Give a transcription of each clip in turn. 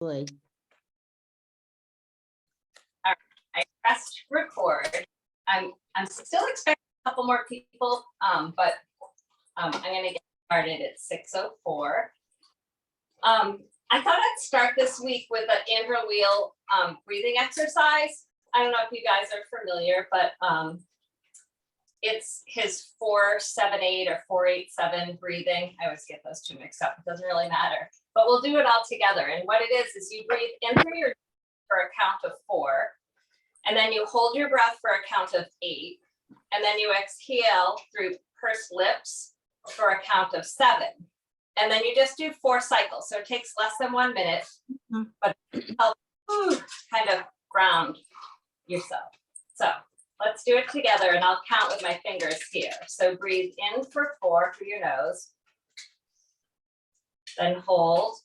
Good. All right, I pressed record. I'm still expecting a couple more people, but I'm gonna get started at 6:04. I thought I'd start this week with an Andrew Wheel breathing exercise. I don't know if you guys are familiar, but it's his 4-7-8 or 4-8-7 breathing. I always get those two mixed up. It doesn't really matter, but we'll do it all together. And what it is you breathe in through your for a count of 4, and then you hold your breath for a count of 8, and then you exhale through pursed lips for a count of 7. And then you just do 4 cycles. So it takes less than 1 minute, but it helps kind of ground yourself. So let's do it together, and I'll count with my fingers here. So breathe in for 4 through your nose, then hold,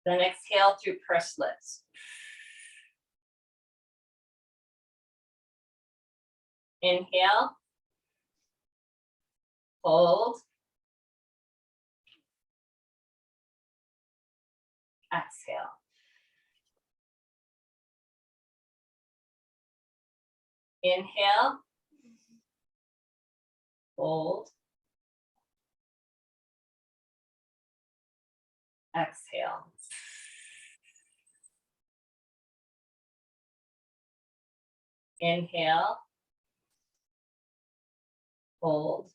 then exhale through pursed lips. Inhale, hold, exhale. Inhale, hold, exhale. Inhale, hold,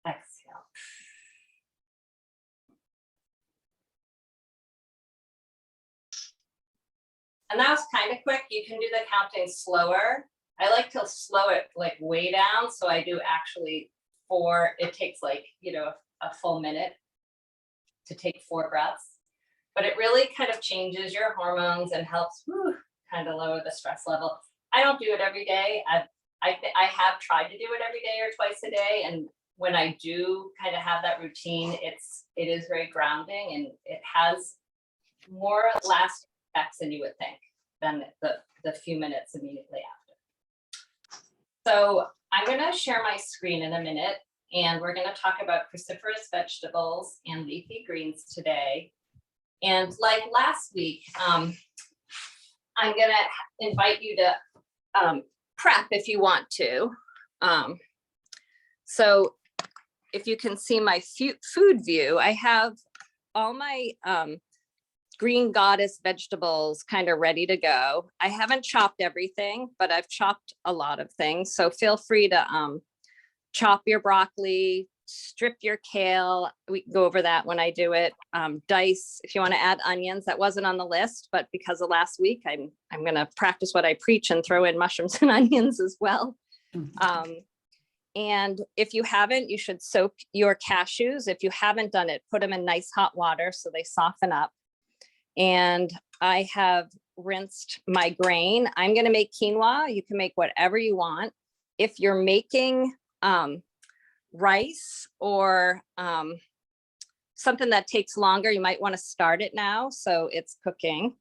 exhale. And that was kind of quick. You can do the counting slower. I like to slow it like way down. So I do actually 4, it takes like, a full minute to take 4 breaths, but it really kind of changes your hormones and helps kind of lower the stress level. I don't do it every day. I have tried to do it every day or twice a day. And when I do kind of have that routine, it is very grounding, and it has more lasting effects than you would think than the few minutes immediately after. So I'm going to share my screen in a minute, and we're going to talk about cruciferous vegetables and leafy greens today. And like last week, I'm going to invite you to prep if you want to. So if you can see my food view, I have all my green goddess vegetables kind of ready to go. I haven't chopped everything, but I've chopped a lot of things. So feel free to chop your broccoli, strip your kale. We can go over that when I do it. Dice, if you want to add onions. That wasn't on the list, but because of last week, I'm going to practice what I preach and throw in mushrooms and onions as well. And if you haven't, you should soak your cashews. If you haven't done it, put them in nice hot water so they soften up. And I have rinsed my grain. I'm going to make quinoa. You can make whatever you want. If you're making rice or something that takes longer, you might want to start it now so it's cooking.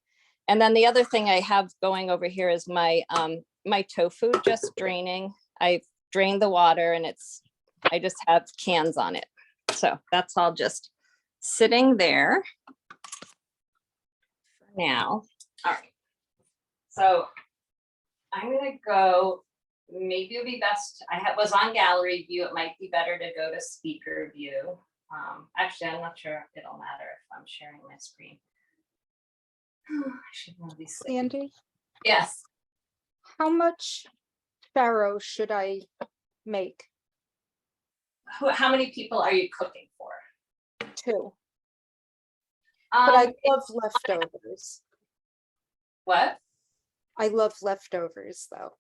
And then the other thing I have going over here is my my tofu, just draining. I've drained the water, and I just have cans on it. So that's all just sitting there for now. All right. So I'm going to go. Maybe it would be best. Was on gallery view. It might be better to go to speaker view. Actually, I'm not sure if it'll matter if I'm sharing my screen. I should know these things. Sandy? Yes. How much farro should I make? How many people are you cooking for? 2. But I love leftovers. What? I love leftovers though.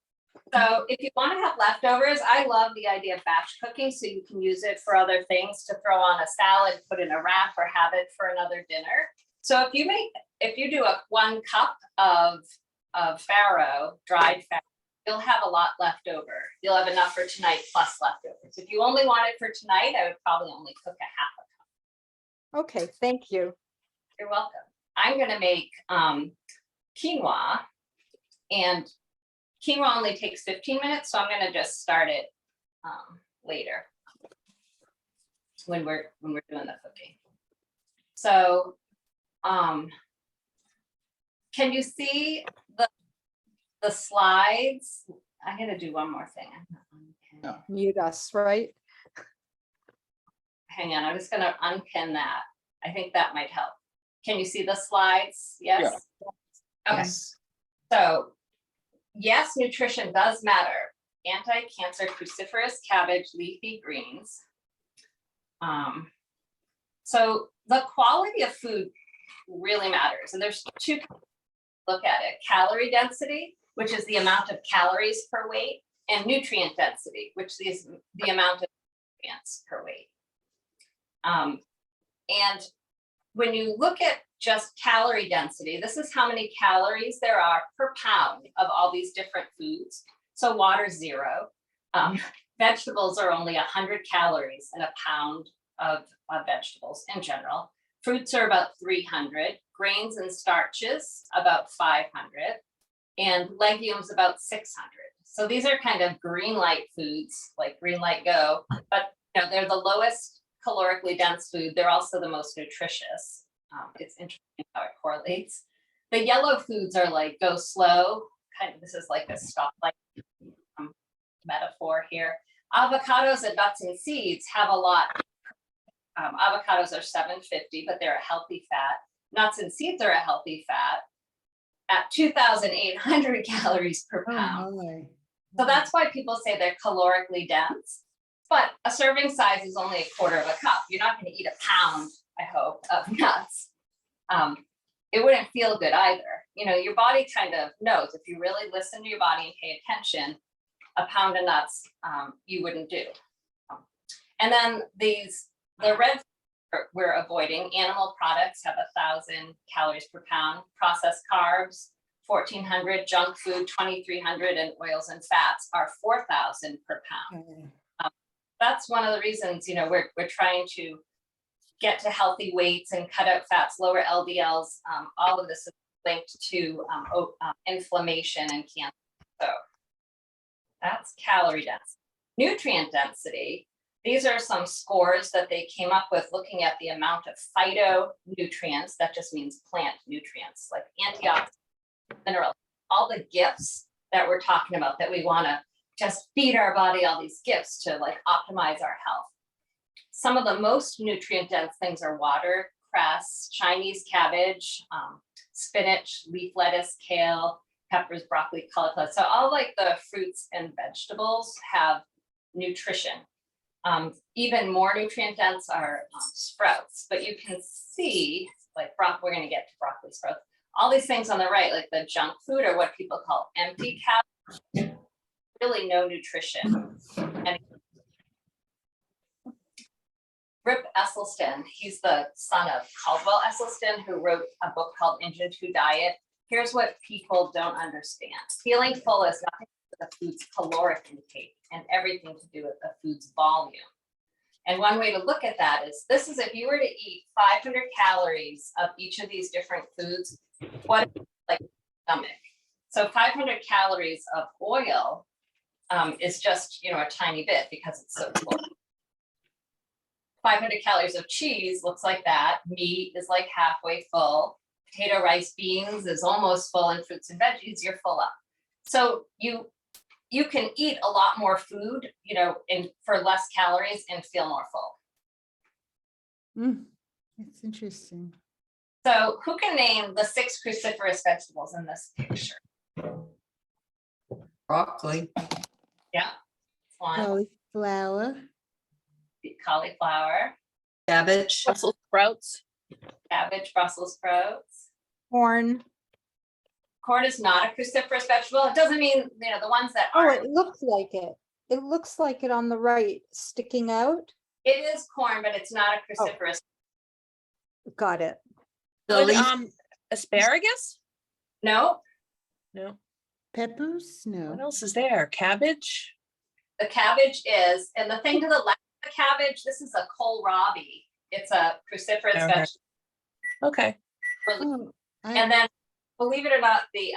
So if you want to have leftovers, I love the idea of batch cooking, so you can use it for other things, to throw on a salad, put in a wrap, or have it for another dinner. So if you do 1 cup of farro, dried farro, you'll have a lot left over. You'll have enough for tonight plus leftovers. If you only want it for tonight, I would probably only cook a 1/2 cup. Okay, thank you. You're welcome. I'm going to make quinoa, and quinoa only takes 15 minutes, so I'm going to just start it later when we're doing the cooking. So can you see the slides? I'm gonna do one more thing. No. Mute us, right? Hang on, I'm just gonna unpin that. I think that might help. Can you see the slides? Yes? Okay. Yes. So, yes, nutrition does matter. Anti-cancer, cruciferous, cabbage, leafy greens. So the quality of food really matters. And there's two look at it: calorie density, which is the amount of calories per weight, and nutrient density, which is the amount of nutrients per weight. And when you look at just calorie density, this is how many calories there are per pound of all these different foods. So water's 0. Vegetables are only 100 calories in a pound of vegetables in general. Fruits are about 300, grains and starches about 500, and legumes about 600. So these are kind of green light foods, like green light go, but they're the lowest calorically dense food. They're also the most nutritious. It's interesting how it correlates. The yellow foods are like go slow. Kind of, this is like a stoplight metaphor here. Avocados and nuts and seeds have a lot. Avocados are 750, but they're a healthy fat. Nuts and seeds are a healthy fat at 2,800 calories per pound. Oh, So that's why people say they're calorically dense. But a serving size is only a quarter of a cup. You're not going to eat a pound, I hope, of nuts. It wouldn't feel good either. Your body kind of knows. If you really listen to your body and pay attention, a pound of nuts you wouldn't do. And then the red we're avoiding, animal products have 1,000 calories per pound, processed carbs 1,400, junk food 2,300, and oils and fats are 4,000 per pound. That's one of the reasons we're trying to get to healthy weights and cut out fats, lower LDLs. All of this is linked to inflammation and cancer. So that's calorie density. Nutrient density, these are some scores that they came up with looking at the amount of phytonutrients, that just means plant nutrients, like antioxidants, minerals, all the gifts that we're talking about that we want to just feed our body all these gifts to like optimize our health. Some of the most nutrient dense things are watercress, Chinese cabbage, spinach, leaf lettuce, kale, peppers, broccoli, cauliflower. So all like the fruits and vegetables have nutrition. Even more nutrient dense are sprouts, but you can see like we're going to get to broccoli sprouts. All these things on the right, like the junk food or what people call empty calories, really no nutrition. And Rip Esselstyn, he's the son of Caldwell Esselstyn, who wrote a book called Engine 2 Diet. Here's what people don't understand. Feeling full is nothing to do with the food's caloric intake and everything to do with the food's volume. And one way to look at that is, this is if you were to eat 500 calories of each of these different foods, what is like stomach? So 500 calories of oil is just, a tiny bit because it's so full. 500 calories of cheese looks like that. Meat is like halfway full. Potato, rice, beans is almost full, and fruits and veggies, you're full up. So you can eat a lot more food, for less calories and feel more full. That's interesting. So who can name the 6 cruciferous vegetables in this picture? Broccoli. Yeah. One, Cauliflower. cauliflower, Cabbage. Brussels sprouts. cabbage, Brussels sprouts. Corn. Corn is not a cruciferous vegetable. It doesn't mean, the ones that Oh, aren't. it looks like it. It looks like it on the right, sticking out. It is corn, but it's not a cruciferous. Got it. Would, Leaf- asparagus? No, No. Peppers? What No. else is there? Cabbage? the cabbage is, and the thing to the left of the cabbage, this is a kohlrabi. It's a cruciferous Okay. vegetable. Okay. Oh, And then, believe it or not, the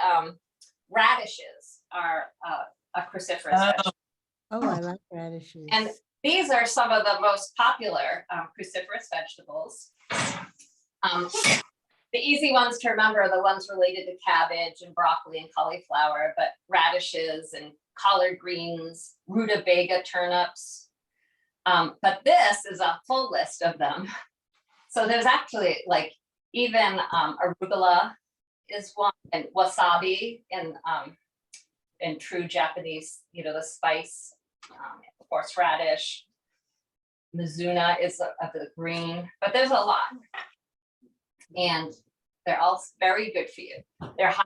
radishes are a cruciferous vegetable. I like radishes. And these are some of the most popular cruciferous vegetables. The easy ones to remember are the ones related to cabbage and broccoli and cauliflower, but radishes and collard greens, rutabaga turnips. But this is a full list of them. So there's actually like even arugula is one, and wasabi in true Japanese, you know, the spice, horseradish. Mizuna is of the green, but there's a lot. And they're all very good for you. They're high,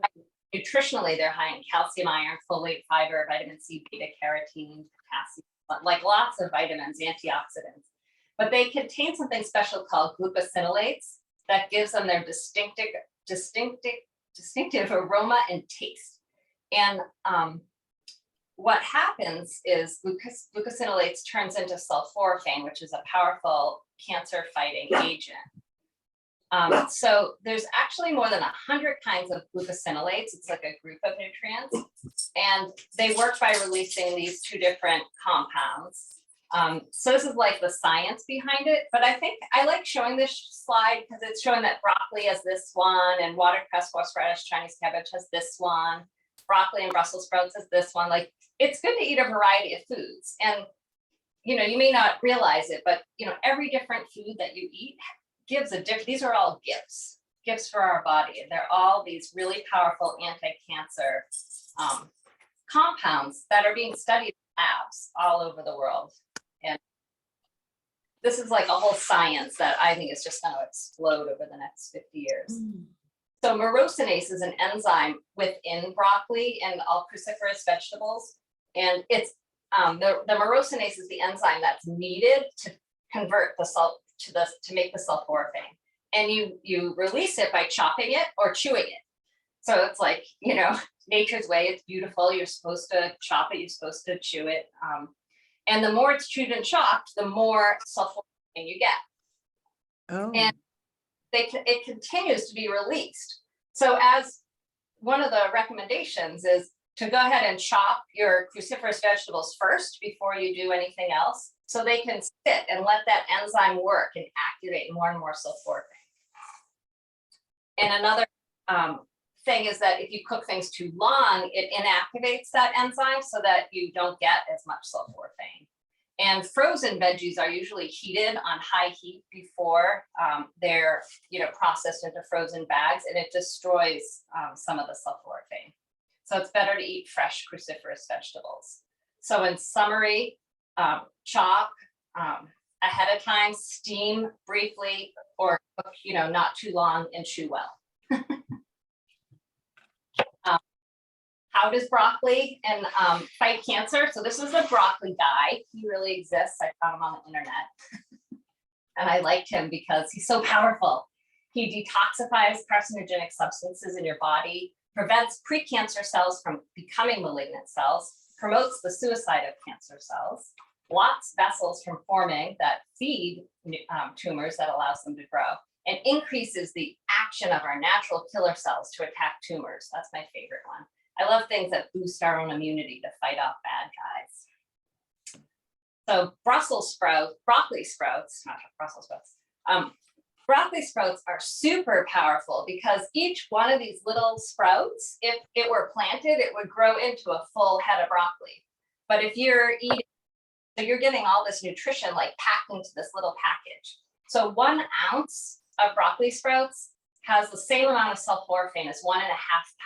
nutritionally, they're high in calcium, iron, folate, fiber, vitamin C, beta carotene, potassium, like lots of vitamins, antioxidants. But they contain something special called glucosinolates that gives them their distinctive aroma and taste. And what happens is glucosinolates turns into sulforaphane, which is a powerful cancer-fighting agent. So there's actually more than 100 kinds of glucosinolates. It's like a group of nutrients, and they work by releasing these two different compounds. So this is like the science behind it, but I think I like showing this slide because it's showing that broccoli has this one, and watercress, horseradish, Chinese cabbage has this one, broccoli and Brussels sprouts has this one. Like, it's good to eat a variety of foods, and you know, you may not realize it, but you know, every different food that you eat gives a different, these are all gifts for our body. And they're all these really powerful anti-cancer compounds that are being studied in labs all over the world. And this is like a whole science that I think is just going to explode over the next 50 years. So myrosinase is an enzyme within broccoli and all cruciferous vegetables. And it's the myrosinase is the enzyme that's needed to convert the salt to make the sulforaphane, and you release it by chopping it or chewing it. So it's like, you know, nature's way. It's beautiful. You're supposed to chop it. You're supposed to chew it. And the more it's chewed and chopped, the more sulforaphane you get. Oh, And it continues to be released. So as one of the recommendations is to go ahead and chop your cruciferous vegetables first before you do anything else, so they can sit and let that enzyme work and activate more and more sulforaphane. And another thing is that if you cook things too long, it inactivates that enzyme so that you don't get as much sulforaphane. And frozen veggies are usually heated on high heat before they're, you know, processed into frozen bags, and it destroys some of the sulforaphane. So it's better to eat fresh cruciferous vegetables. So in summary, chop ahead of time, steam briefly, or cook, you know, not too long, and chew well. How does broccoli and fight cancer? So this is a broccoli guy. He really exists. I found him on the internet. And I liked him because he's so powerful. He detoxifies carcinogenic substances in your body, prevents precancer cells from becoming malignant cells, promotes the suicide of cancer cells, blocks vessels from forming that feed tumors that allows them to grow, and increases the action of our natural killer cells to attack tumors. That's my favorite one. I love things that boost our own immunity to fight off bad guys. So broccoli sprouts, not Brussels sprouts. Broccoli sprouts are super powerful because each one of these little sprouts, if it were planted, it would grow into a full head of broccoli. But if you're eating, so you're getting all this nutrition like packed into this little package. So 1 ounce of broccoli sprouts has the same amount of sulforaphane as 1.5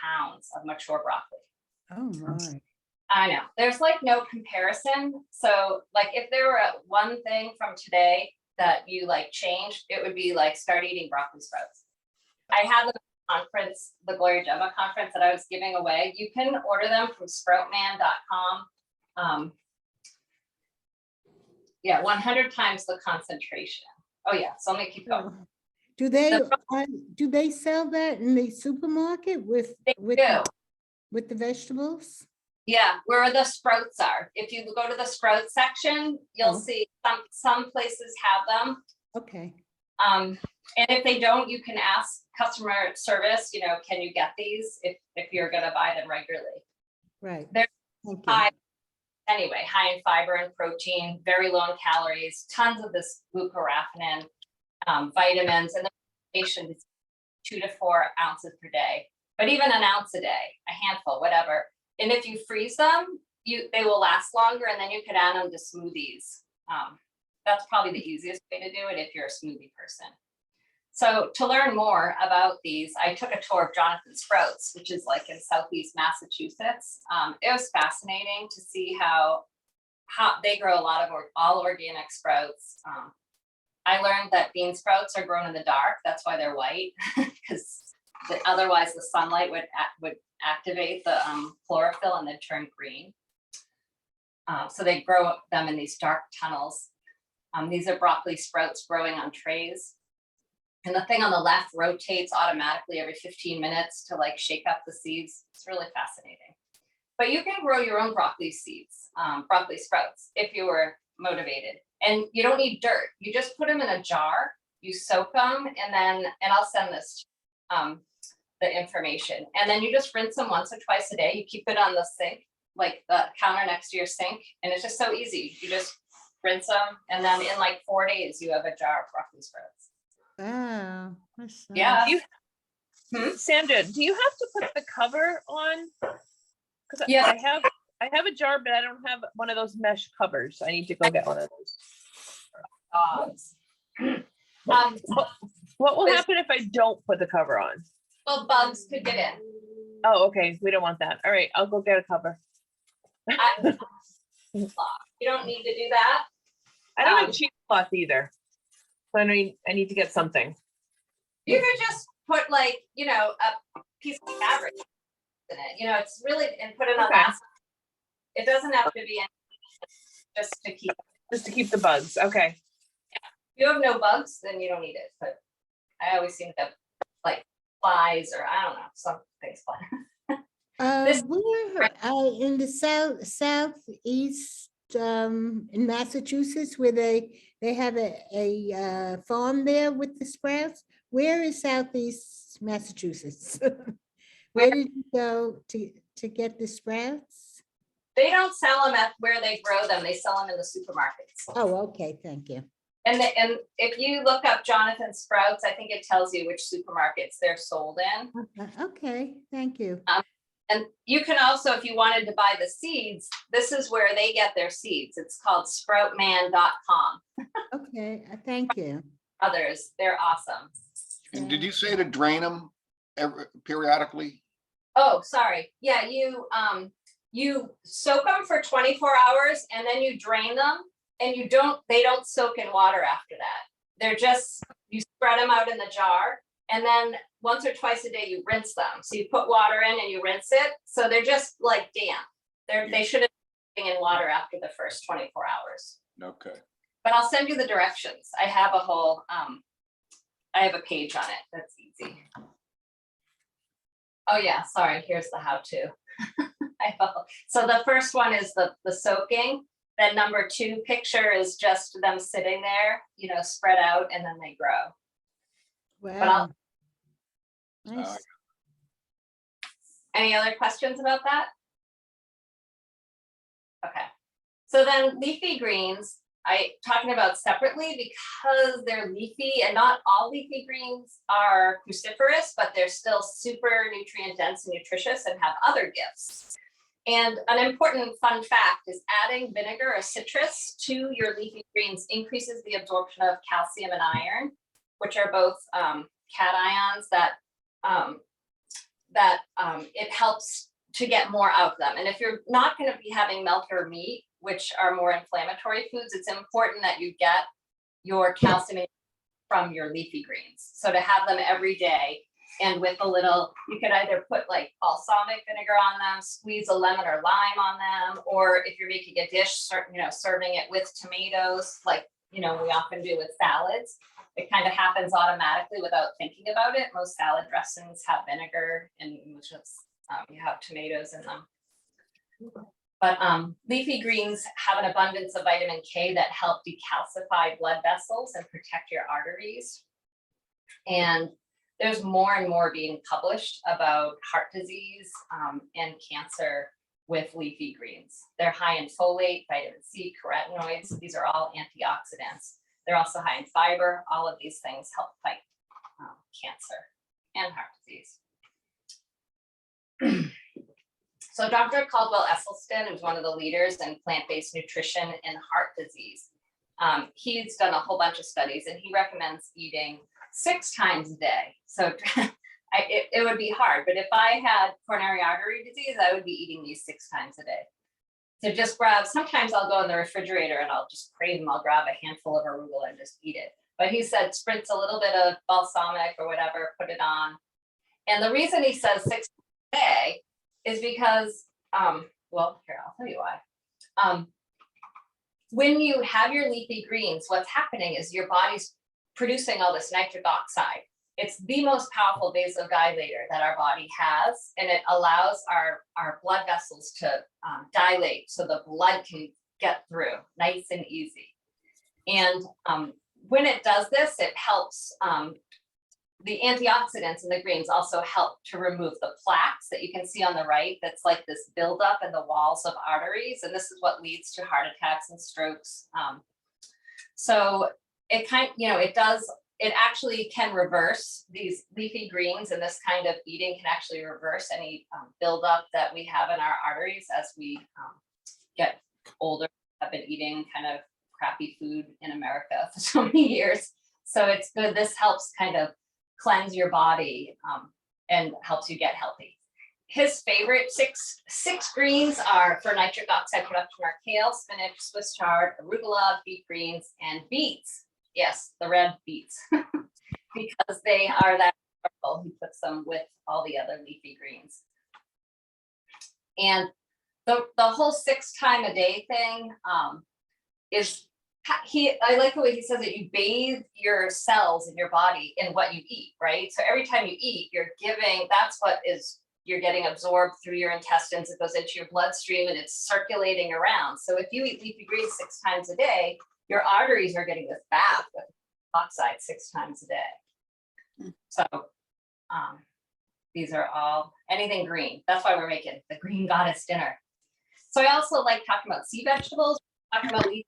pounds of mature broccoli. oh my. I know, there's like no comparison. So like if there were one thing from today that you like changed, it would be like start eating broccoli sprouts. I had the conference, the Gloria Gemma conference that I was giving away. You can order them from sproutman.com. Yeah, 100 times the concentration. Oh yeah, so let me keep going. Oh. Do they sell that in the supermarket with They with do. with the vegetables? Yeah, where the sprouts are. If you go to the sprout section, you'll Oh. see some places have them. Okay. And if they don't, you can ask customer service, you know, can you get these if you're gonna buy them regularly? Right. They're Thank you. high anyway, high in fiber and protein, very low in calories, tons of this glucoraphanin, vitamins, and the patient is 2 to 4 ounces per day, but even an ounce a day, a handful, whatever. And if you freeze them, they will last longer, and then you could add them to smoothies. That's probably the easiest way to do it if you're a smoothie person. So to learn more about these, I took a tour of Jonathan Sprouts, which is like in Southeast Massachusetts. It was fascinating to see how they grow a lot of all organic sprouts. I learned that bean sprouts are grown in the dark. That's why they're white, because otherwise the sunlight would activate the chlorophyll and then turn green. So they grow them in these dark tunnels. These are broccoli sprouts growing on trays. And the thing on the left rotates automatically every 15 minutes to like shake up the seeds. It's really fascinating. But you can grow your own broccoli seeds, broccoli sprouts, if you were motivated. And you don't need dirt. You just put them in a jar, you soak them, and I'll send this, the information. And then you just rinse them once or twice a day. You keep it on the sink, like the counter next to your sink. And it's just so easy. You just rinse them. And then in like 4 days, you have a jar of broccoli sprouts. Wow. That's Yeah. nice. Sandra, do you have to put the cover on? Because Yeah. I have a jar, but I don't have one of those mesh covers. I need to go get one of those. What will happen if I don't put the cover on? Well, bugs could get in. Oh, okay. We don't want that. All right, I'll go get a cover. You don't need to do that. I don't have cheesecloth either. So I need to get something. You could just put like, a piece of fabric in it, it's really, and put it on Okay. that. It doesn't have to be just to keep the bugs. Okay. If you have no bugs, then you don't need it. But I always seem to have like flies or I don't know, some things fly. We're in the southeast in Massachusetts, where they have a farm there with the sprouts. Where is Southeast Massachusetts? Where did you go to get the sprouts? They don't sell them at where they grow them. They sell them in the supermarkets. Oh, okay, thank you. And if you look up Jonathan Sprouts, I think it tells you which supermarkets they're sold in. Okay, thank you. And you can also, if you wanted to buy the seeds, this is where they get their seeds. It's called sproutman.com. Okay, thank you. Others, they're awesome. And did you say to drain them periodically? Oh, sorry. Yeah, you soak them for 24 hours and then you drain them, and they don't soak in water after that. They're just, you spread them out in the jar, and then once or twice a day you rinse them. So you put water in and you rinse it. So they're just like damp. They shouldn't be in water after the first 24 hours. Okay. But I'll send you the directions. I have a whole, I have a page on it. That's easy. Oh yeah, sorry, here's the how-to. So the first one is the soaking. Then number 2 picture is just them sitting there, spread out, and then they grow. Wow. Uh, Nice. Any other questions about that? Okay. So then leafy greens, talking about separately because they're leafy, and not all leafy greens are cruciferous, but they're still super nutrient dense and nutritious and have other gifts. And an important fun fact is adding vinegar or citrus to your leafy greens increases the absorption of calcium and iron, which are both cations that it helps to get more of them. And if you're not going to be having milk or meat, which are more inflammatory foods, it's important that you get your calcium from your leafy greens. So to have them every day, and with a little, you could either put like balsamic vinegar on them, squeeze a lemon or lime on them, or if you're making a dish, serving it with tomatoes, like, we often do with salads. It kind of happens automatically without thinking about it. Most salad dressings have vinegar, and you have tomatoes in them. But leafy greens have an abundance of vitamin K that help decalcify blood vessels and protect your arteries. And there's more and more being published about heart disease and cancer with leafy greens. They're high in folate, vitamin C, carotenoids. These are all antioxidants. They're also high in fiber. All of these things help fight cancer and heart disease. So Dr. Caldwell Esselstyn is one of the leaders in plant-based nutrition and heart disease. He's done a whole bunch of studies and he recommends eating 6 times a day. So it would be hard, but if I had coronary artery disease, I would be eating these 6 times a day. So just grab, sometimes I'll go in the refrigerator and I'll just crave them. I'll grab a handful of arugula and just eat it. But he said, spritz a little bit of balsamic or whatever, put it on. And the reason he says 6 times a day is because, well, here, I'll tell you why. When you have your leafy greens, what's happening is your body's producing all this nitric oxide. It's the most powerful vasodilator that our body has, and it allows our blood vessels to dilate so the blood can get through nice and easy. And when it does this, it helps, the antioxidants in the greens also help to remove the plaques that you can see on the right. That's like this buildup in the walls of arteries. And this is what leads to heart attacks and strokes. So it it actually can reverse these leafy greens, and this kind of eating can actually reverse any buildup that we have in our arteries as we get older. I've been eating kind of crappy food in America for so many years. So it's good. This helps kind of cleanse your body and helps you get healthy. His favorite six greens are for nitric oxide production are kale, spinach, Swiss chard, arugula, beet greens, and beets. Yes, the red beets, because they are that powerful. He puts them with all the other leafy greens. And the whole 6 times a day thing is, I like the way he says it, you bathe your cells in your body in what you eat, right? So every time you eat, you're giving, that's what you're getting absorbed through your intestines. It goes into your bloodstream and it's circulating around. So if you eat leafy greens 6 times a day, your arteries are getting this bath with oxide 6 times a day. So these are all, anything green. That's why we're making the green goddess dinner. So I also like talking about sea vegetables, talking about leafy,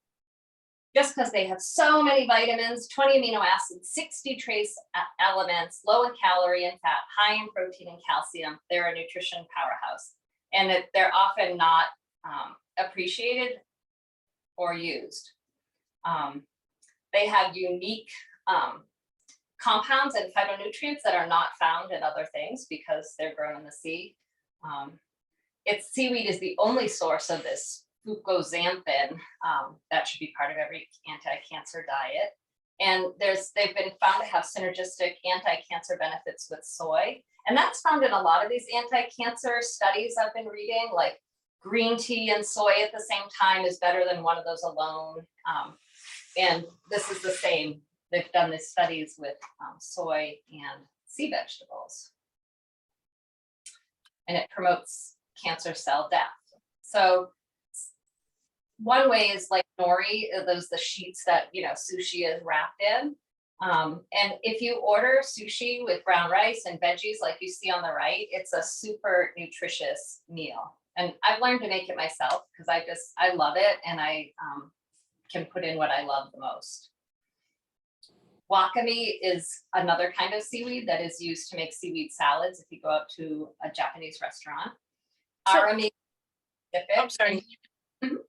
just because they have so many vitamins, 20 amino acids, 60 trace elements, low in calorie and fat, high in protein and calcium. They're a nutrition powerhouse, and they're often not appreciated or used. They have unique compounds and phytonutrients that are not found in other things because they're grown in the sea. Seaweed is the only source of this fucoxanthin that should be part of every anti-cancer diet. And they've been found to have synergistic anti-cancer benefits with soy. And that's found in a lot of these anti-cancer studies I've been reading, like green tea and soy at the same time is better than one of those alone. And this is the same. They've done these studies with soy and sea vegetables. And it promotes cancer cell death. So one way is like nori, those the sheets that, sushi is wrapped in. And if you order sushi with brown rice and veggies like you see on the right, it's a super nutritious meal. And I've learned to make it myself because I love it, and I can put in what I love the most. Wakame is another kind of seaweed that is used to make seaweed salads if you go out to a Japanese restaurant. So- Arami, I'm sorry. Mhm.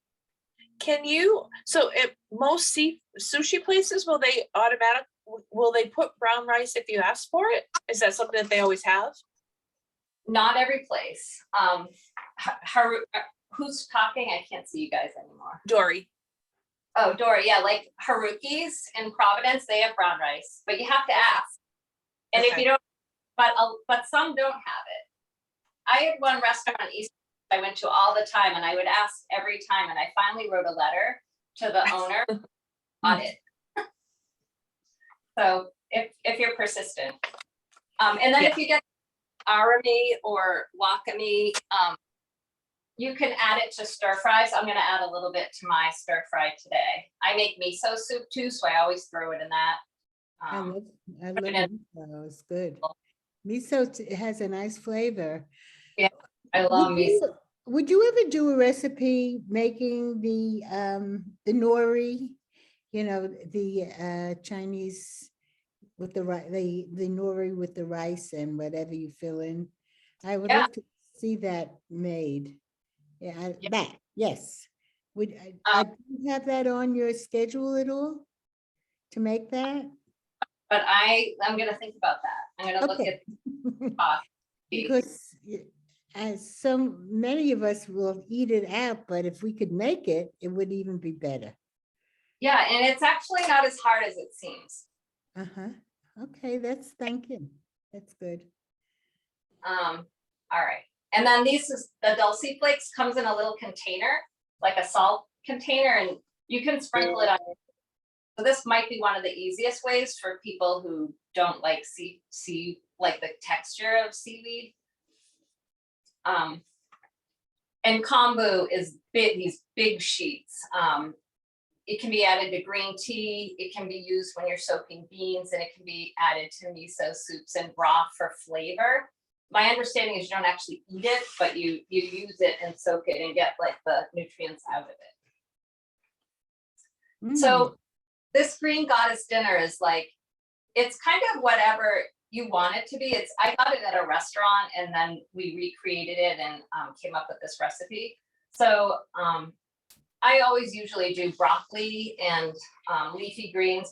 Can you, so at most sushi places, will they put brown rice if you ask for it? Is that something that they always have? Not every place. Who's talking? I can't see you guys anymore. Dory. Oh, Dory, yeah, like Haruki's in Providence, they have brown rice, but you have to ask. And if Okay. you don't, but some don't have it. I had one restaurant in East I went to all the time, and I would ask every time, and I finally wrote a letter to the owner on it. So if you're persistent. And then if you get arami or wakame, you can add it to stir fries. I'm gonna add a little bit to my stir fry today. I make miso soup too, so I always throw it in that. I love put it in- miso, it's good. Miso has a nice flavor. I love miso. Would you ever do a recipe making the nori, you know, the Chinese with the the nori with the rice and whatever you fill in? I would Yeah. love to see that made. Yeah, Yeah. that, yes. Would, do you have that on your schedule at all? To make that? But I'm gonna think about that. I'm gonna look Okay. at cost. Because as so many of us will eat it out, but if we could make it, it would even be better. Yeah, and it's actually not as hard as it seems. Uh-huh. Okay, thank you. That's good. All right. And then the dulce flakes comes in a little container, like a salt container, and you can sprinkle it on. So this might be one of the easiest ways for people who don't like like the texture of seaweed. And kombu is big, these big sheets. It can be added to green tea. It can be used when you're soaking beans, and it can be added to miso soups and broth for flavor. My understanding is you don't actually eat it, but you use it and soak it and get like the nutrients out of it. So this green goddess dinner is like, it's kind of whatever you want it to be. I got it at a restaurant, and then we recreated it and came up with this recipe. So I always usually do broccoli and leafy greens,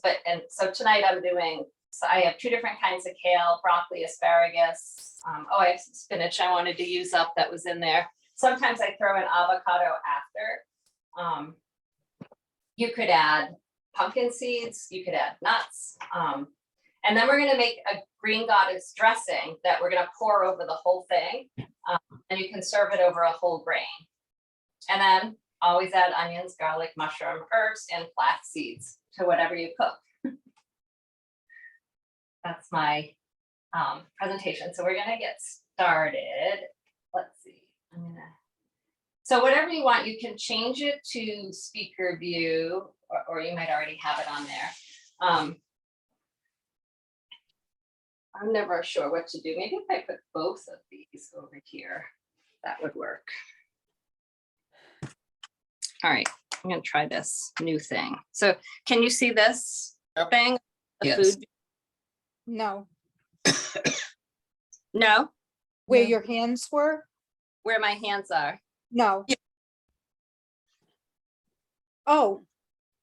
so tonight I have 2 different kinds of kale, broccoli, asparagus. I have some spinach I wanted to use up that was in there. Sometimes I throw in avocado after. You could add pumpkin seeds, you could add nuts. And then we're gonna make a green goddess dressing that we're gonna pour over the whole thing. And you can serve it over a whole grain. And then always add onions, garlic, mushroom, herbs, and flax seeds to whatever you cook. That's my presentation. So we're gonna get started. Let's see. So whatever you want, you can change it to speaker view, or you might already have it on there. I'm never sure what to do. Maybe if I put both of these over here, that would work. All right, I'm gonna try this new thing. So can you see this thing? The Yes. food? No, No, where No. your hands were? where my hands are. No. Oh,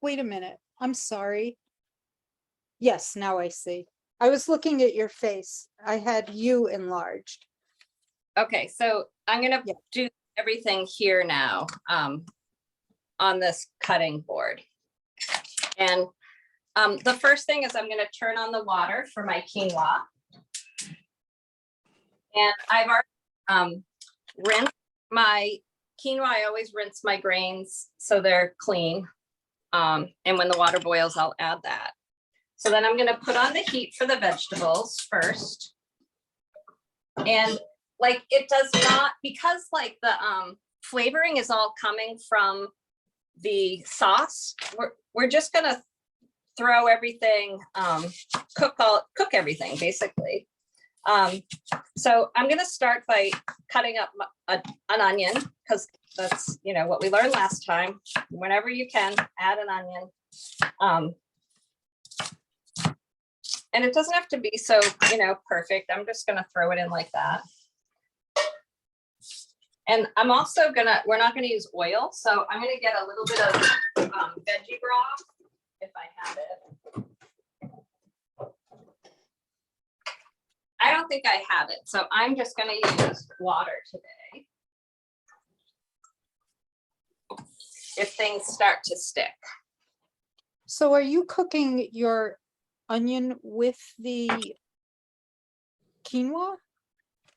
wait a minute. I'm sorry. Yes, now I see. I was looking at your face. I had you enlarged. Okay, so I'm gonna Yeah. do everything here now on this cutting board. And the first thing is I'm gonna turn on the water for my quinoa. And I've already rinsed my quinoa. I always rinse my grains so they're clean. And when the water boils, I'll add that. So then I'm gonna put on the heat for the vegetables first. And like it does not, because like the flavoring is all coming from the sauce, we're just gonna throw everything, cook everything basically. So I'm gonna start by cutting up an onion, because that's what we learned last time. Whenever you can, add an onion. And it doesn't have to be so perfect. I'm just gonna throw it in like that. And I'm also we're not gonna use oil, so I'm gonna get a little bit of veggie broth if I have it. I don't think I have it, so I'm just gonna use water today. If things start to stick. So are you cooking your onion with the quinoa?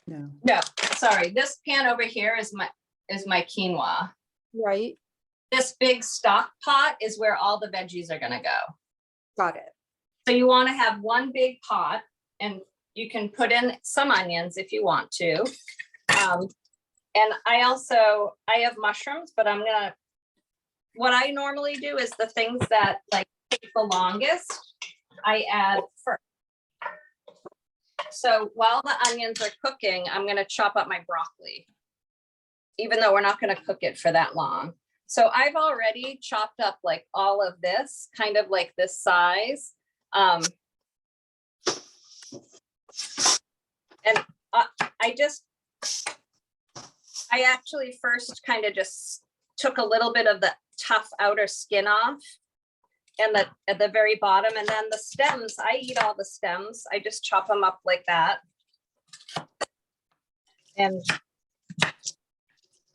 No. No, sorry, this pan over here is my quinoa. Right, This big stock pot is where all the veggies are gonna go. got it. So you wanna have one big pot, and you can put in some onions if you want to. And I have mushrooms, but what I normally do is the things that like take the longest, I add first. So while the onions are cooking, I'm gonna chop up my broccoli. even though we're not gonna cook it for that long. So I've already chopped up like all of this, kind of like this size. And I actually first kind of just took a little bit of the tough outer skin off and at the very bottom, and then the stems, I eat all the stems. I just chop them up like that. And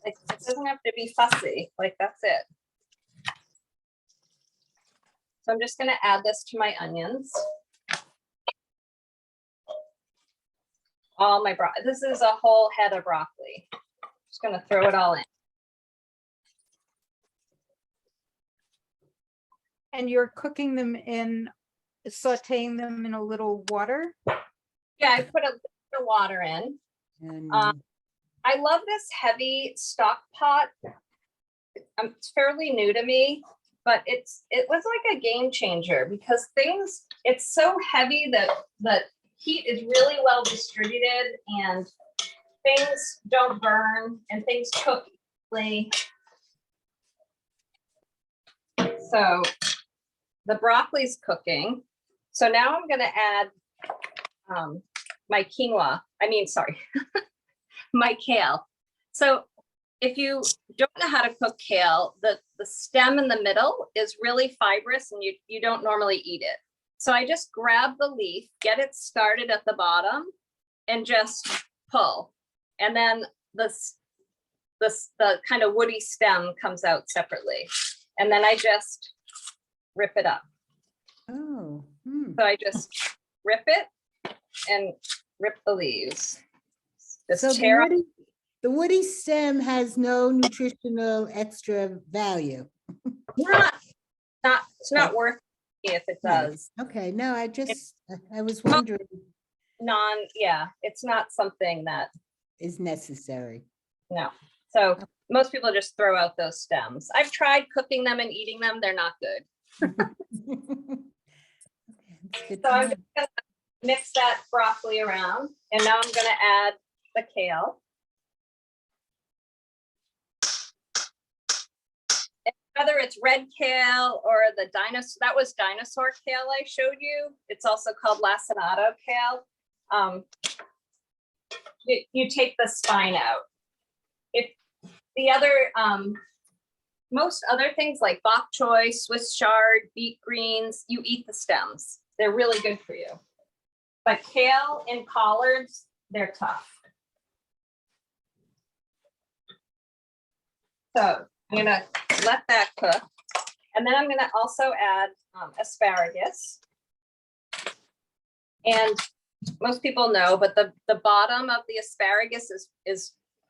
it doesn't have to be fussy, like that's it. So I'm just gonna add this to my onions. All my this is a whole head of broccoli. Just gonna throw it all in. And you're cooking them in, sauteing them in a little water? Yeah, I put a little bit of water in. And I love this heavy stock pot. It's fairly new to me, but it was like a game changer because it's so heavy that the heat is really well distributed and things don't burn and things cook easily. So the broccoli's cooking. So now I'm gonna add my quinoa, my kale. So if you don't know how to cook kale, the stem in the middle is really fibrous and you don't normally eat it. So I just grab the leaf, get it started at the bottom and just pull. And then the kind of woody stem comes out separately. And then I just rip it up. oh, So I just rip it and rip the leaves. Just so tear up. the woody stem has no nutritional extra value. It's not worth it if it does. Okay, no, I was wondering Yeah, it's not something that, is necessary. no. So most people just throw out those stems. I've tried cooking them and eating them. They're not good. Okay, that's good So to I'm know. just gonna mix that broccoli around and now I'm gonna add the kale. And whether it's red kale or the that was dinosaur kale I showed you. It's also called lacinato kale. You take the spine out. If the other, most other things like bok choy, Swiss chard, beet greens, you eat the stems. They're really good for you. But kale and collards, they're tough. So I'm gonna let that cook. And then I'm gonna also add asparagus. And most people know, but the bottom of the asparagus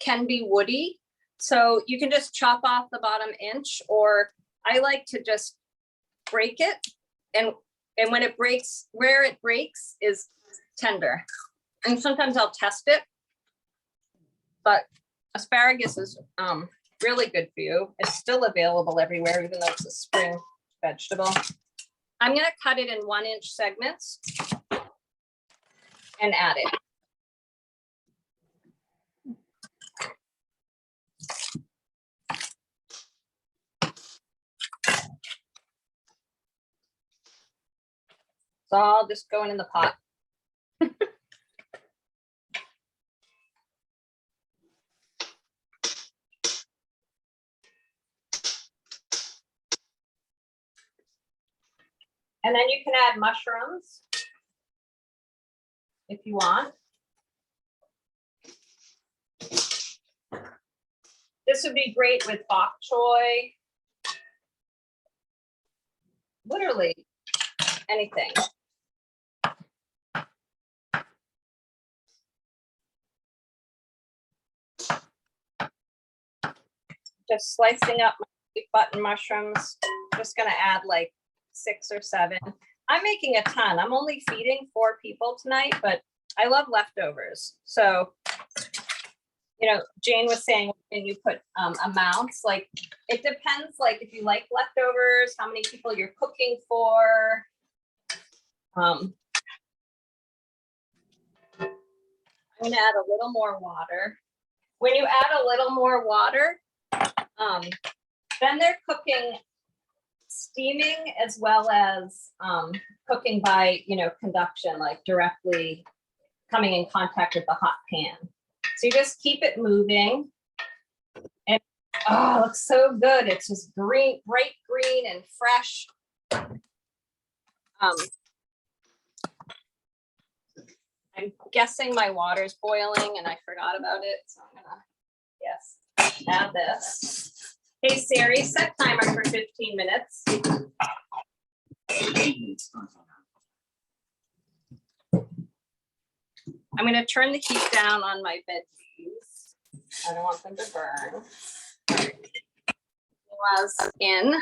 can be woody. So you can just chop off the bottom inch, or I like to just break it. And when it breaks, where it breaks is tender. And sometimes I'll test it. But asparagus is really good for you. It's still available everywhere, even though it's a spring vegetable. I'm gonna cut it in 1-inch segments and add it. It's all just going in the pot. And then you can add mushrooms if you want. This would be great with bok choy. Literally anything. Just slicing up my sweet button mushrooms. Just gonna add like 6 or 7. I'm making a ton. I'm only feeding 4 people tonight, but I love leftovers. So, you know, Jane was saying, and you put amounts, like it depends, like if you like leftovers, how many people you're cooking for. I'm gonna add a little more water when you add a little more water, then they're cooking, steaming as well as cooking by, conduction, like directly coming in contact with the hot pan. So you just keep it moving. And oh, it looks so good. It's just green, bright green and fresh. I'm guessing my water's boiling and I forgot about it. So I'm gonna, yes, add this. Hey Siri, set timer for 15 minutes. I'm gonna turn the heat down on my veggies. I don't want them to burn. Was in.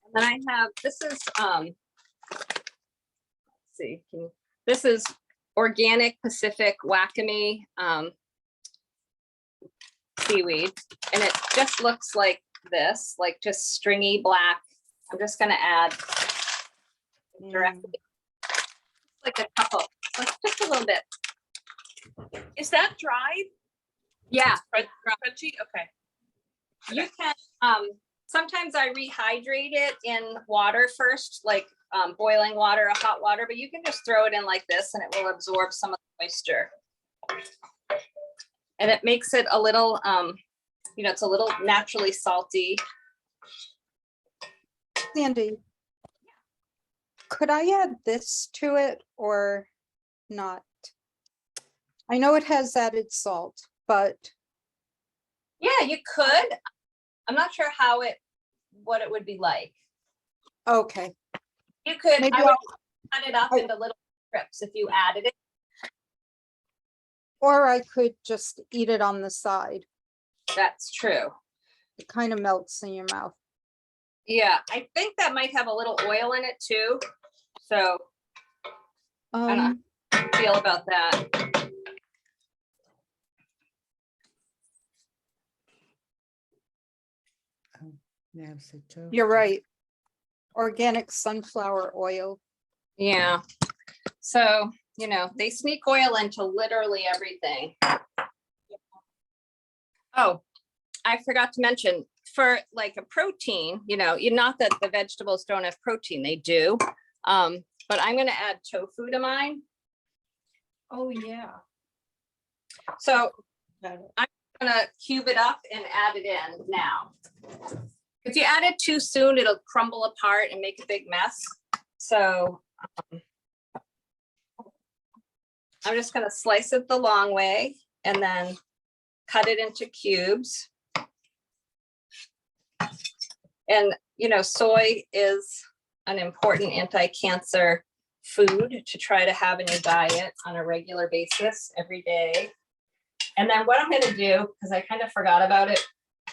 And then I have, this is, let's see, this is organic Pacific Wakame seaweed. And it just looks like this, like just stringy black. I'm just gonna add directly, like a couple, like just a little bit. Is that dried? Yeah, Crunchy? Okay. you can, sometimes I rehydrate it in water first, like boiling water or hot water, but you can just throw it in like this and it will absorb some of the moisture. And it makes it a little, it's a little naturally salty. Sandy, could I add this to it or not? I know it has added salt, but Yeah, you could. I'm not sure what it would be like. okay. You could, Maybe I would I'll- cut it up into little strips if you added it. Or I could just eat it on the side. That's true. It kind of melts in your mouth. Yeah, I think that might have a little oil in it too. So I don't know how you feel about that. You're right. Organic sunflower oil. Yeah. So, they sneak oil into literally everything. Oh, I forgot to mention, for like a protein, not that the vegetables don't have protein, they do. But I'm gonna add tofu to mine. Oh, yeah. So Got it. I'm gonna cube it up and add it in now. If you add it too soon, it'll crumble apart and make a big mess. So I'm just gonna slice it the long way and then cut it into cubes. And, soy is an important anti-cancer food to try to have in your diet on a regular basis every day. And then what I'm gonna do, because I kind of forgot about it,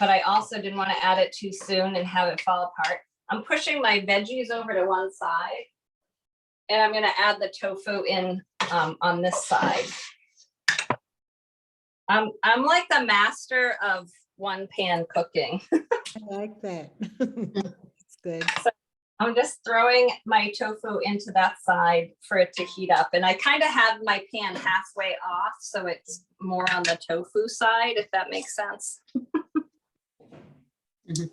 but I also didn't want to add it too soon and have it fall apart. I'm pushing my veggies over to one side and I'm gonna add the tofu in on this side. I'm like the master of one pan cooking. I like that. It's good. I'm just throwing my tofu into that side for it to heat up. And I kind of have my pan halfway off, so it's more on the tofu side, if that makes sense. Mhm.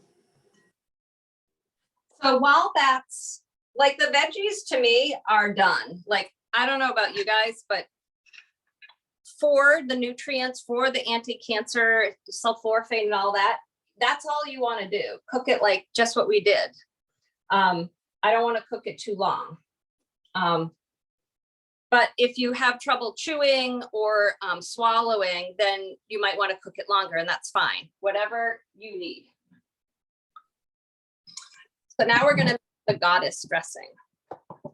So while that's, like, the veggies to me are done. Like, I don't know about you guys, but for the nutrients, for the anti-cancer, sulforaphane and all that, that's all you want to do. Cook it like just what we did. I don't want to cook it too long. But if you have trouble chewing or swallowing, then you might want to cook it longer, and that's fine. Whatever you need. So now we're going to make the goddess dressing.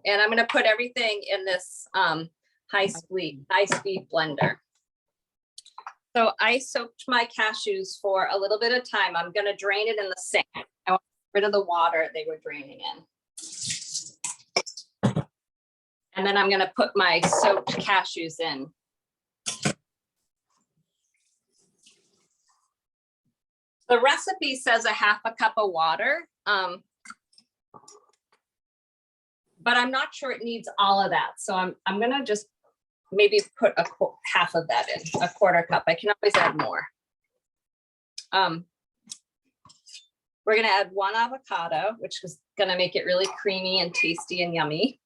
And I'm going to put everything in this high-speed blender. So I soaked my cashews for a little bit of time. I'm going to drain it in the sink. I want to get rid of the water they were draining in. And then I'm going to put my soaked cashews in. The recipe says a half a cup of water. but I'm not sure it needs all of that. So I'm gonna just maybe put half of that in, a quarter cup. I can always add more. We're gonna add 1 avocado, which is gonna make it really creamy and tasty and yummy.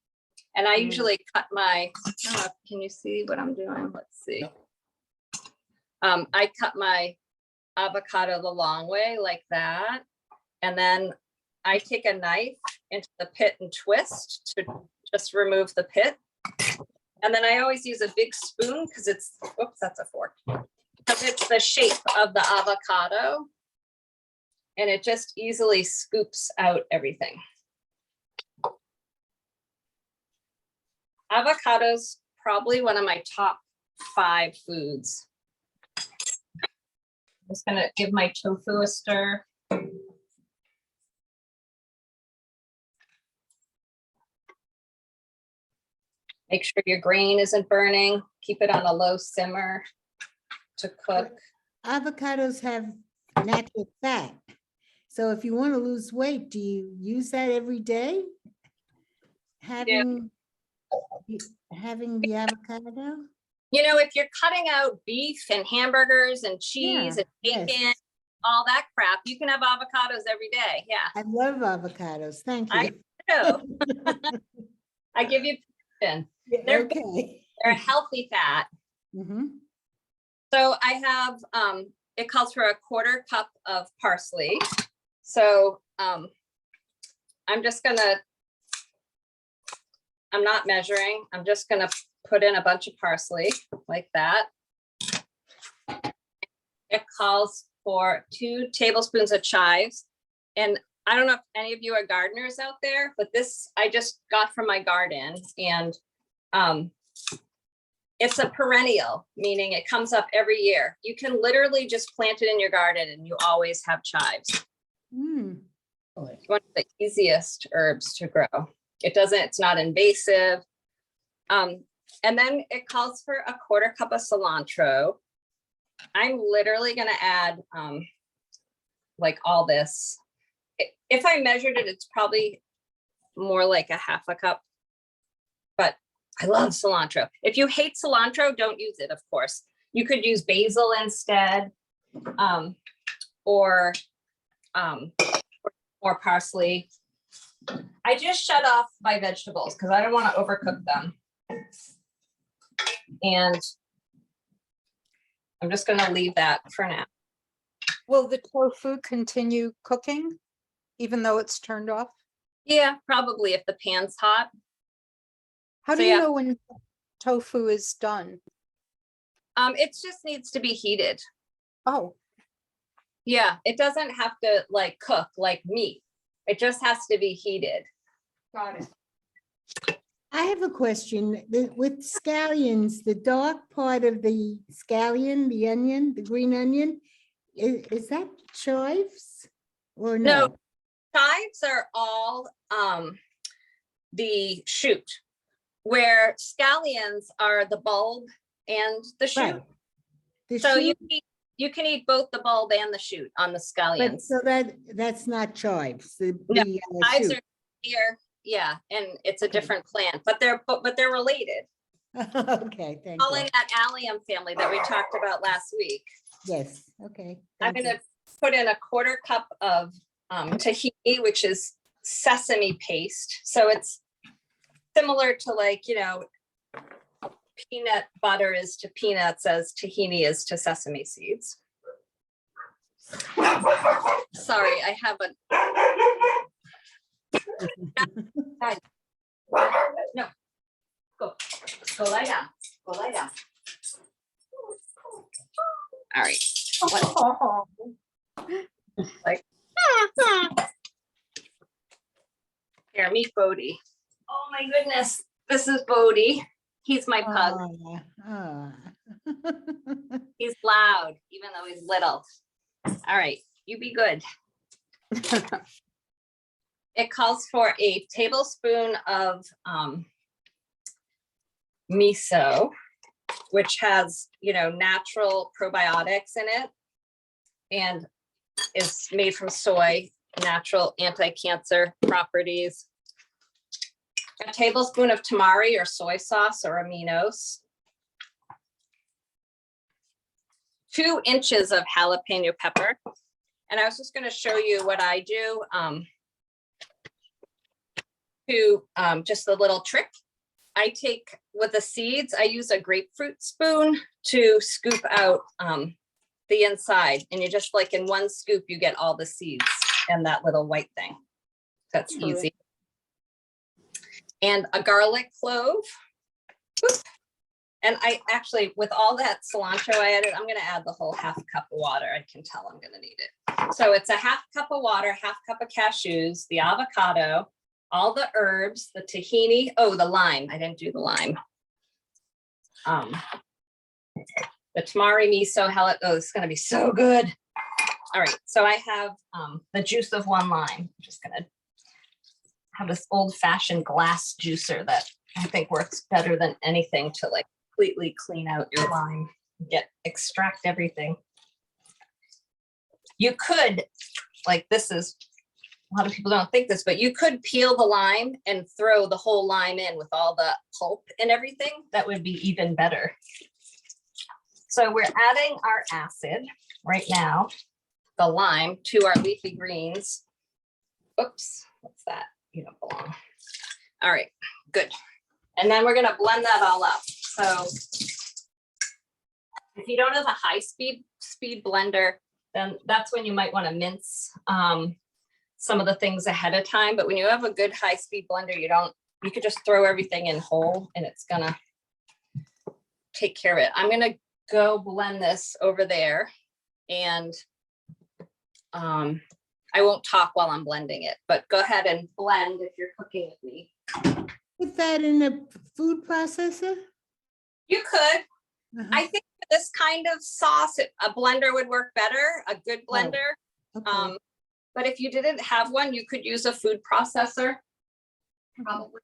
And I usually cut my, can you see what I'm doing? Let's see. I cut my avocado the long way like that. And then I take a knife into the pit and twist to just remove the pit. And then I always use a big spoon because it's, oops, that's a fork. Because it's the shape of the avocado. And it just easily scoops out everything. Avocados, probably one of my top 5 foods. I'm just gonna give my tofu a stir. Make sure your grain isn't burning. Keep it on a low simmer to cook. Avocados have natural fat. So if you want to lose weight, do you use that every day? Having the avocado? You know, if you're cutting out beef and hamburgers and cheese and yes. bacon, all that crap, you can have avocados every day. Yeah, I love avocados. Thank I you. do. I give you permission. They're Okay. They're a healthy fat. Mhm. So I have, it calls for a quarter cup of parsley. So I'm just gonna, I'm not measuring. I'm just gonna put in a bunch of parsley like that. It calls for 2 tablespoons of chives. And I don't know if any of you are gardeners out there, but this I just got from my garden, and it's a perennial, meaning it comes up every year. You can literally just plant it in your garden and you always have chives. Mm. It's one of the easiest herbs to grow. It's not invasive. And then it calls for a quarter cup of cilantro. I'm literally gonna add like all this. If I measured it, it's probably more like a half a cup, but I love cilantro. If you hate cilantro, don't use it, of course. You could use basil instead, or parsley. I just shut off my vegetables because I don't want to overcook them. And I'm just gonna leave that for now. Will the tofu continue cooking even though it's turned off? Yeah, probably if the pan's hot. How do So, you yeah. know when tofu is done? It just needs to be heated. Oh, Yeah, it doesn't have to like cook like meat. It just has to be heated. Got it. I have a question. With scallions, the dark part of the scallion, the onion, the green onion, is that chives or no? No, chives are all the shoot, where scallions are the bulb and the shoot. Right. The So shoot, you can eat both the bulb and the shoot on the but scallions. so that's not chives. No, The Chives shoot. are here, yeah, and it's a Okay. different plant, but they're related. Okay, thank All you. in that allium family that we talked about last week. Yes, okay. I'm thank gonna you. put in a quarter cup of tahini, which is sesame paste. So it's similar to like, you know, peanut butter is to peanuts as tahini is to sesame seeds. Sorry, I have a. Guys, no, go lie down, go lie down. All right. Like, here, meet Bodhi. Oh my goodness, this is Bodhi. He's my pug. He's loud, even though he's little. All right, you be good. It calls for a tablespoon of miso, which has, you know, natural probiotics in it and is made from soy, natural anti-cancer properties. A tablespoon of tamari or soy sauce or aminos. 2 inches of jalapeno pepper. And I was just going to show you what I do just a little trick. I take with the seeds, I use a grapefruit spoon to scoop out the inside, and you just like in one scoop, you get all the seeds and that little white thing. That's Correct. easy. And a garlic clove. Oop. And I actually, with all that cilantro I added, I'm gonna add the whole half cup of water. I can tell I'm gonna need it. So it's a half cup of water, half cup of cashews, the avocado, all the herbs, the tahini, oh, the lime. I didn't do the lime. The tamari miso, oh, it's gonna be so good. All right, so I have the juice of 1 lime. I'm just gonna have this old fashioned glass juicer that I think works better than anything to like completely clean out your lime, extract everything. You could, like this is, a lot of people don't think this, but you could peel the lime and throw the whole lime in with all the pulp and everything. That would be even better. So we're adding our acid right now, the lime, to our leafy greens. Oops, what's that? You don't belong. All right, good. And then we're gonna blend that all up. So if you don't have a high speed blender, then that's when you might want to mince some of the things ahead of time. But when you have a good high speed blender, you could just throw everything in whole and it's gonna take care of it. I'm gonna go blend this over there, and I won't talk while I'm blending it, but go ahead and blend if you're cooking with me. Put that in a food processor? You could. Uh-huh. I think for this kind of sauce, a blender would work better, a good blender. Okay. But if you didn't have one, you could use a food processor. Probably.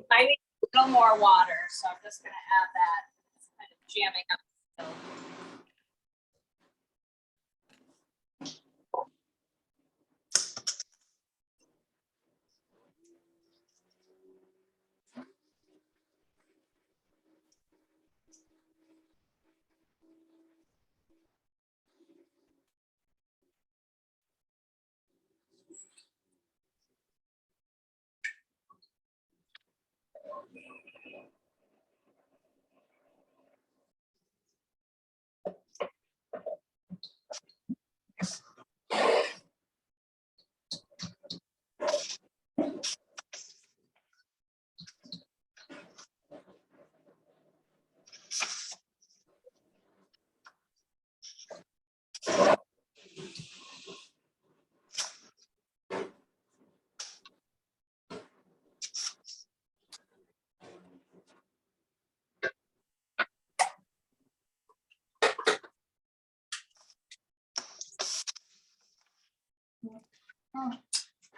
I need a little more water, so I'm just gonna add that. It's kind of jamming up still.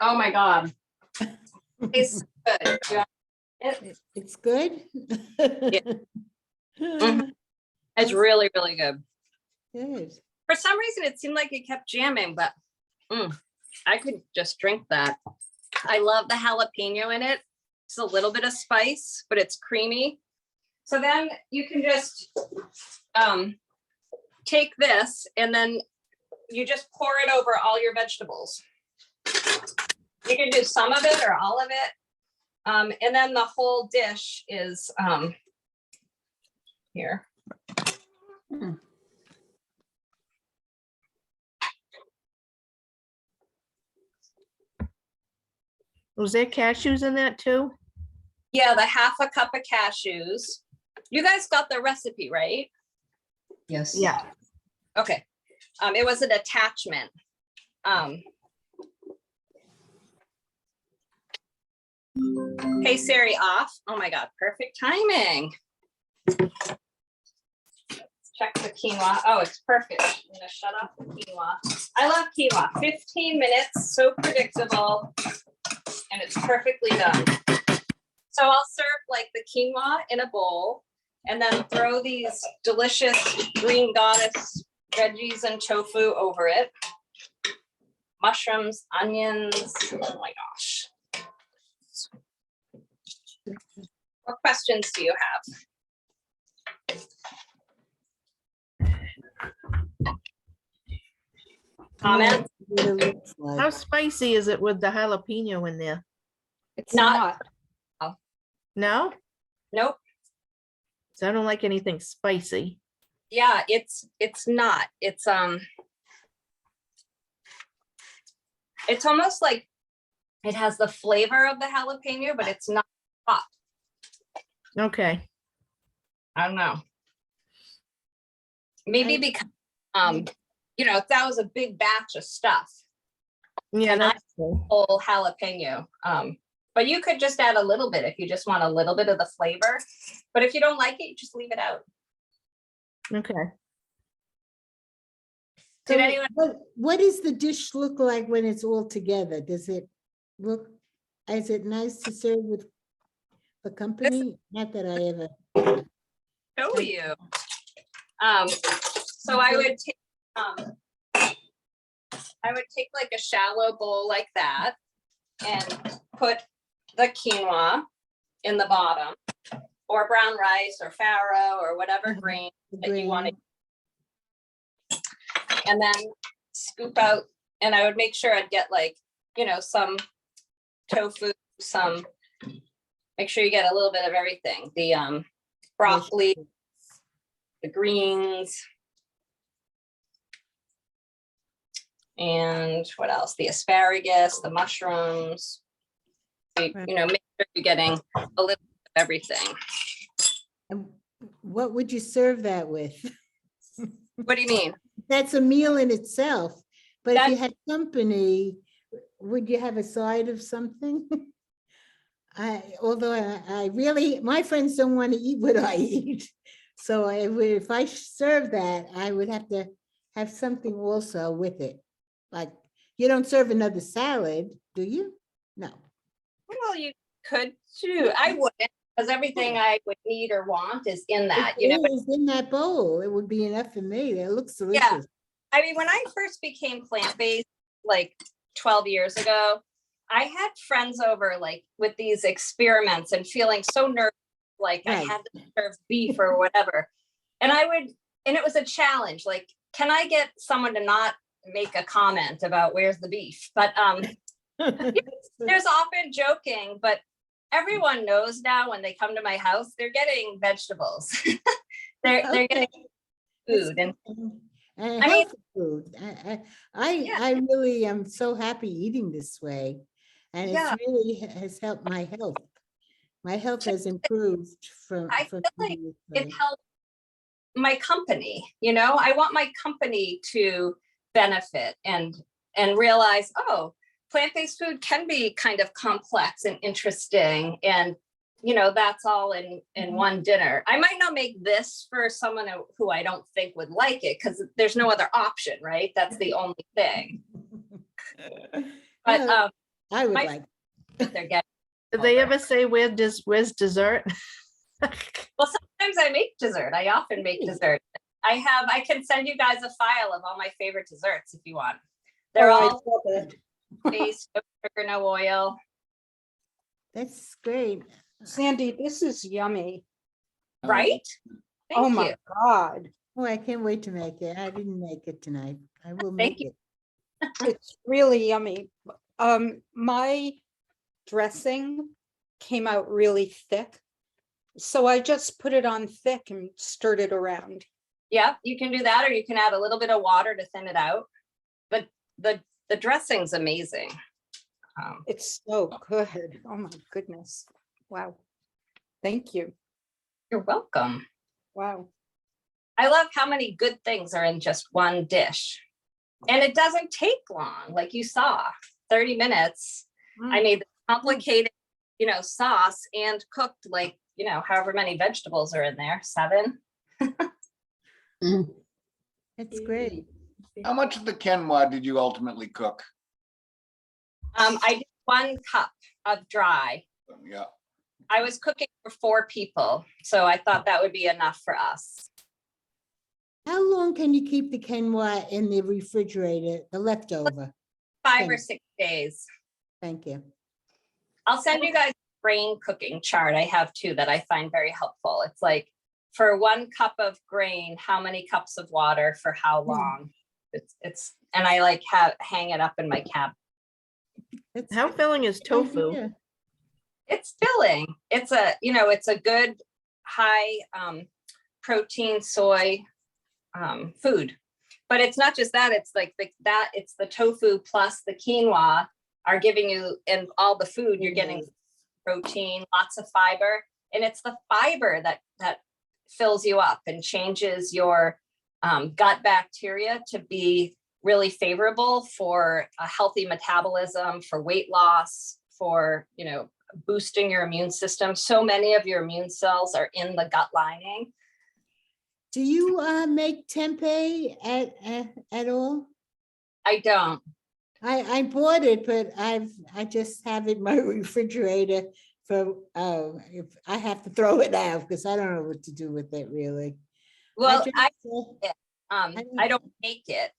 Oh my God. It's good. Yeah. It's good? Mhm. It's really, really good. Good. For some reason, it seemed like it kept jamming, but I could just drink that. I love the jalapeno in it. It's a little bit of spice, but it's creamy. So then you can just take this and then you just pour it over all your vegetables. You can do some of it or all of it. And then the whole dish is here. Was there cashews in that too? Yeah, the half a cup of cashews. You guys got the recipe, right? Yes. Yeah. Okay. It was an attachment. Hey Siri, off. Oh my God, perfect timing. Let's check the quinoa. Oh, it's perfect. I'm gonna shut off the quinoa. I love quinoa. 15 minutes, so predictable, and it's perfectly done. So I'll serve like the quinoa in a bowl and then throw these delicious green goddess veggies and tofu over it. Mushrooms, onions, oh my gosh. What questions do you have? Comments? What it looks like. How spicy is it with the jalapeno in there? It's Not- not. No? Nope. So I don't like anything spicy. Yeah, it's not. It's almost like it has the flavor of the jalapeno, but it's not hot. Okay. I don't know. Maybe because you know, that was a big batch of stuff, Yeah, And I- that's cool. whole jalapeno. But you could just add a little bit if you just want a little bit of the flavor. But if you don't like it, just leave it out. Okay. Did So anyone- what does the dish look like when it's all together? Does it look, is it nice to serve with the company? Not that I ever. Show you. So I would take like a shallow bowl like that and put the quinoa in the bottom, or brown rice or farro or whatever Mhm. grain the that you want grain. to. And then scoop out, and I would make sure I'd get like, you know, some tofu, make sure you get a little bit of everything. The broccoli, the greens. And what else? The asparagus, the mushrooms. So, you know, make sure you're getting a little bit of everything. And what would you serve that with? What do you mean? That's a meal in itself, but if you That- had company, would you have a side of something? Although I really, my friends don't want to eat what I eat. So if I serve that, I would have to have something also with it. Like, you don't serve another salad, do you? No. Well, you could too. I wouldn't, because everything I would need or want is in that, It you know. But is in that bowl. It would be enough for me. It looks delicious. I mean, when I first became plant-based, like 12 years ago, I had friends over like with these experiments and feeling so nervous, like I Right. had to serve beef or whatever. And it was a challenge. Like, can I get someone to not make a comment about where's the beef? But there's often joking, but everyone knows now when they come to my house, they're getting vegetables. they're Okay. getting food. And And I mean- healthy food. I really am so happy eating this way. And Yeah. it's really has helped my health. My health has improved from. I from feel like eating this it way. helps my company, you know, I want my company to benefit and realize, oh, plant-based food can be kind of complex and interesting. And, you know, that's all in one dinner. I might not make this for someone who I don't think would like it because there's no other option, right? That's the only thing. But Well, I would my- like. what they're getting. Did they ever say where's dessert? Well, sometimes I make dessert. I often make dessert. I can send you guys a file of all my favorite desserts if you want. They're Oh, I all love it. based, no sugar, no oil. That's great. Sandy, this is yummy. right? Oh Thank my you. God. Oh, I can't wait to make it. I didn't make it tonight. I will Thank make it. It's really yummy. My dressing came out really thick. So I just put it on thick and stirred it around. Yeah, you can do that, or you can add a little bit of water to thin it out. But the dressing's amazing. It's so good. Oh my goodness. Wow. Thank you. You're welcome. Wow. I love how many good things are in just one dish. And it doesn't take long, like you saw, 30 minutes. I made the complicated, sauce and cooked like, however many vegetables are in there, 7. It's great. How much of the quinoa did you ultimately cook? I did 1 cup of dry. Yeah, I was cooking for 4 people, so I thought that would be enough for us. How long can you keep the quinoa in the refrigerator, the leftover? 5 or 6 days. Thank you. I'll send you guys a grain cooking chart. I have 2 that I find very helpful. It's like for 1 cup of grain, how many cups of water for how long? It's and I like hang it up in my cabinet. That's How a filling is good tofu? idea. It's filling. It's a good high protein soy food. But it's not just that, it's like it's the tofu plus the quinoa are giving you, and all the food you're getting protein, lots of fiber, and it's the fiber that fills you up and changes your gut bacteria to be really favorable for a healthy metabolism, for weight loss, for boosting your immune system. So many of your immune cells are in the gut lining. Do you make tempeh at all? I don't. I bought it, but I just have it in my refrigerator for if I have to throw it out because I don't know what to do with it really. Well, just, I don't make it.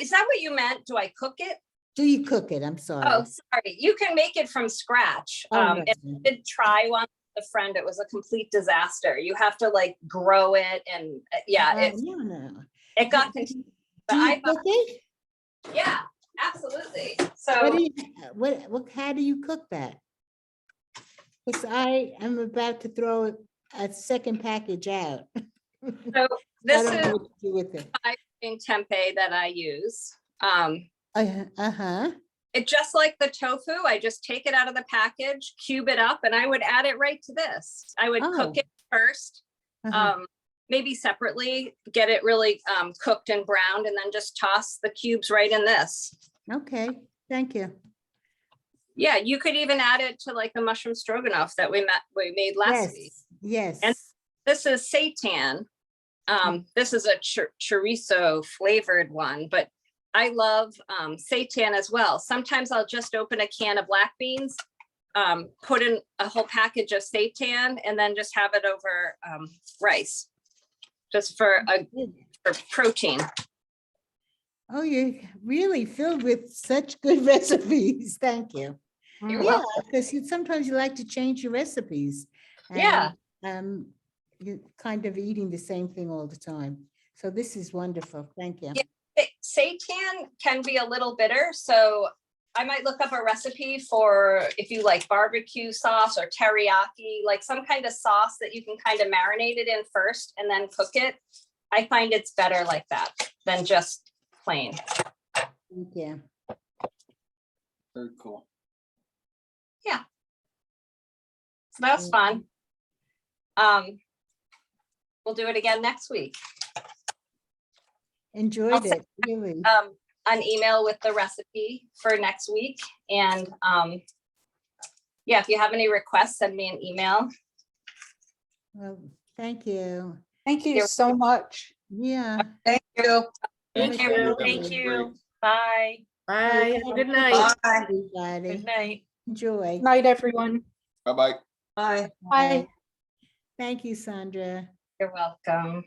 Is that what you meant? Do I cook it? do you cook it? I'm sorry. Oh, sorry. You can make it from scratch. Oh, no. And I did try one with a friend. It was a complete disaster. You have to like grow it, and No. it got. Do But you I cook it? yeah, absolutely. What So do you, how do you cook that? Because I am about to throw a second package out. I this don't know is what to do with it. in tempeh that I use. Uh-huh. It just like the tofu, I just take it out of the package, cube it up, and I would add it right to this. I would cook Oh. it first, Uh-huh. maybe separately, get it really cooked and browned, and then just toss the cubes right in this. Okay, thank you. Yeah, you could even add it to like the mushroom stroganoff that we made last week. Yes. And this is seitan. This is a chorizo flavored one, but I love seitan as well. Sometimes I'll just open a can of black beans, put in a whole package of seitan, and then just have it over rice, just for protein. Oh, you're really filled with such good recipes. Thank you. You're Yeah, welcome. because sometimes you like to change your recipes. Yeah. And, you're kind of eating the same thing all the time. So this is wonderful. Thank you. Yeah. Seitan can be a little bitter, so I might look up a recipe for if you like barbecue sauce or teriyaki, like some kind of sauce that you can kind of marinate it in first and then cook it. I find it's better like that than just plain. Thank you. very cool. So that was fun. We'll do it again next week. Enjoyed it, really. An email with the recipe for next week. And yeah, if you have any requests, send me an email. Well, thank you. Thank you so much. Yeah. Thank you. Thank Thank you. you. Thank you. Bye. Bye. Have a good night. Everybody. Good night. Enjoy. Night, everyone. Bye-bye. Bye. Bye. Thank you, Sandra. You're welcome.